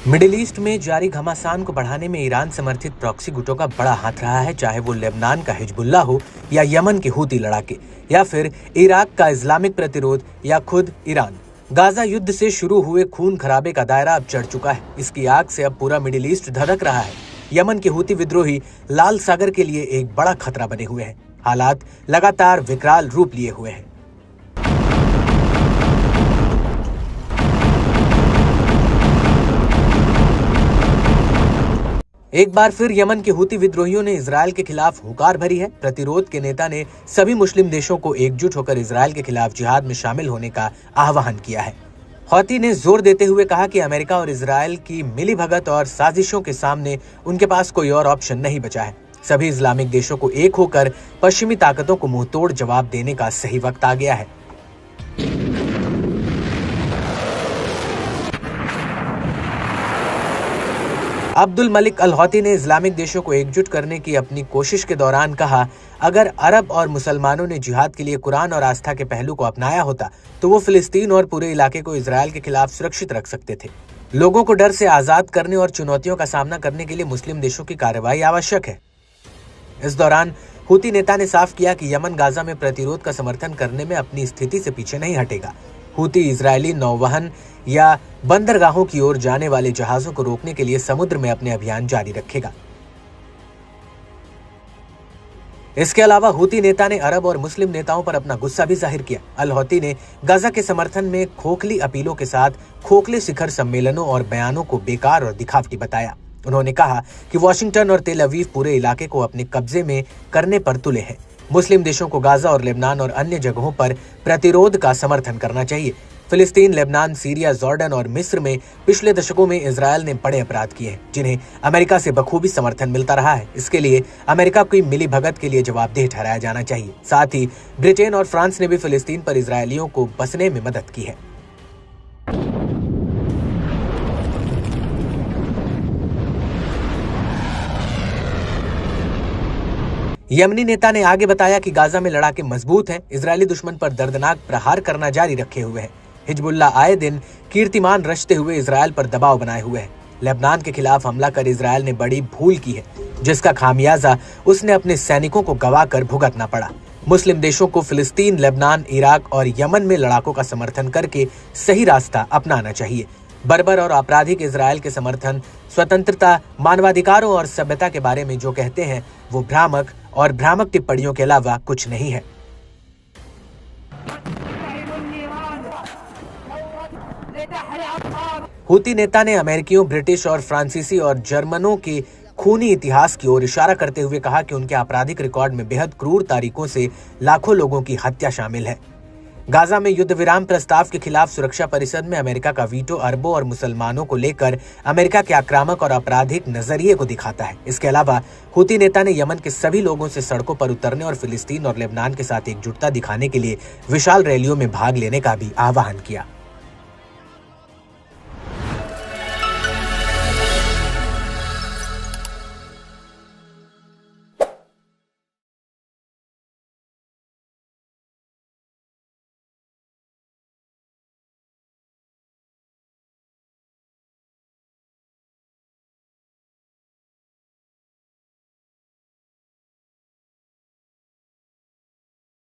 Middle east में जारी घमासान को बढ़ाने में ईरान समर्थित प्रॉक्सी गुटों का बड़ा हाथ रहा है, चाहे वो लेबनान का हिजबुल्लाह हो या यमन के हूती लड़ाके या फिर इराक का इस्लामिक प्रतिरोध या खुद ईरान। गाजा युद्ध से शुरू हुए खून खराबे का दायरा अब चढ़ चुका है। इसकी आग से अब पूरा मिडिल ईस्ट धधक रहा है। यमन के हूती विद्रोही लाल सागर के लिए एक बड़ा खतरा बने हुए हैं। हालात लगातार विकराल रूप लिए हुए हैं। एक बार फिर यमन के हूती विद्रोहियों ने इजरायल के खिलाफ हुंकार भरी है। प्रतिरोध के नेता ने सभी मुस्लिम देशों को एकजुट होकर इजरायल के खिलाफ जिहाद में शामिल होने का आह्वान किया है। हौती ने जोर देते हुए कहा कि अमेरिका और इजरायल की मिलीभगत और साजिशों के सामने उनके पास कोई और ऑप्शन नहीं बचा है। सभी इस्लामिक देशों को एक होकर पश्चिमी ताकतों को मुंहतोड़ जवाब देने का सही वक्त आ गया है। अब्दुल मलिक अल हौती ने इस्लामिक देशों को एकजुट करने की अपनी कोशिश के दौरान कहा, अगर अरब और मुसलमानों ने जिहाद के लिए कुरान और आस्था के पहलू को अपनाया होता तो वो फिलिस्तीन और पूरे इलाके को इजरायल के खिलाफ सुरक्षित रख सकते थे। लोगों को डर से आजाद करने और चुनौतियों का सामना करने के लिए मुस्लिम देशों की कार्रवाई आवश्यक है। इस दौरान हूती नेता ने साफ किया कि यमन गाजा में प्रतिरोध का समर्थन करने में अपनी स्थिति से पीछे नहीं हटेगा। हूती इजरायली नौवहन या बंदरगाहों की ओर जाने वाले जहाजों को रोकने के लिए समुद्र में अपने अभियान जारी रखेगा। इसके अलावा हूती नेता ने अरब और मुस्लिम नेताओं पर अपना गुस्सा भी जाहिर किया। अल हौती ने गाजा के समर्थन में खोखली अपीलों के साथ खोखले शिखर सम्मेलनों और बयानों को बेकार और दिखावटी बताया। उन्होंने कहा कि वॉशिंगटन और तेल अवीव पूरे इलाके को अपने कब्जे में करने पर तुले हैं। मुस्लिम देशों को गाजा और लेबनान और अन्य जगहों पर प्रतिरोध का समर्थन करना चाहिए। फिलिस्तीन, लेबनान, सीरिया, जॉर्डन और मिस्र में पिछले दशकों में इजरायल ने बड़े अपराध किए हैं, जिन्हें अमेरिका से बखूबी समर्थन मिलता रहा है। इसके लिए अमेरिका की मिलीभगत के लिए जवाबदेह ठहराया जाना चाहिए। साथ ही ब्रिटेन और फ्रांस ने भी फिलिस्तीन पर इजरायलियों को बसने में मदद की है। यमनी नेता ने आगे बताया कि गाजा में लड़ाके मजबूत हैं, इजरायली दुश्मन पर दर्दनाक प्रहार करना जारी रखे हुए हैं। हिजबुल्लाह आए दिन कीर्तिमान रचते हुए इजरायल पर दबाव बनाए हुए है। लेबनान के खिलाफ हमला कर इजरायल ने बड़ी भूल की है, जिसका खामियाजा उसने अपने सैनिकों को गंवाकर भुगतना पड़ा। मुस्लिम देशों को फिलिस्तीन, लेबनान, इराक और यमन में लड़ाकों का समर्थन करके सही रास्ता अपनाना चाहिए। बर्बर और आपराधिक इजरायल के समर्थन, स्वतंत्रता, मानवाधिकारों और सभ्यता के बारे में जो कहते हैं वो भ्रामक और भ्रामक टिप्पणियों के अलावा कुछ नहीं है। हूती नेता ने अमेरिकियों, ब्रिटिश और फ्रांसीसी और जर्मनों के खूनी इतिहास की ओर इशारा करते हुए कहा कि उनके आपराधिक रिकॉर्ड में बेहद क्रूर तरीकों से लाखों लोगों की हत्या शामिल है। गाजा में युद्ध विराम प्रस्ताव के खिलाफ सुरक्षा परिषद में अमेरिका का वीटो अरबों और मुसलमानों को लेकर अमेरिका के आक्रामक और आपराधिक नजरिए को दिखाता है। इसके अलावा हूती नेता ने यमन के सभी लोगों से सड़कों पर उतरने और फिलिस्तीन और लेबनान के साथ एकजुटता दिखाने के लिए विशाल रैलियों में भाग लेने का भी आह्वान किया।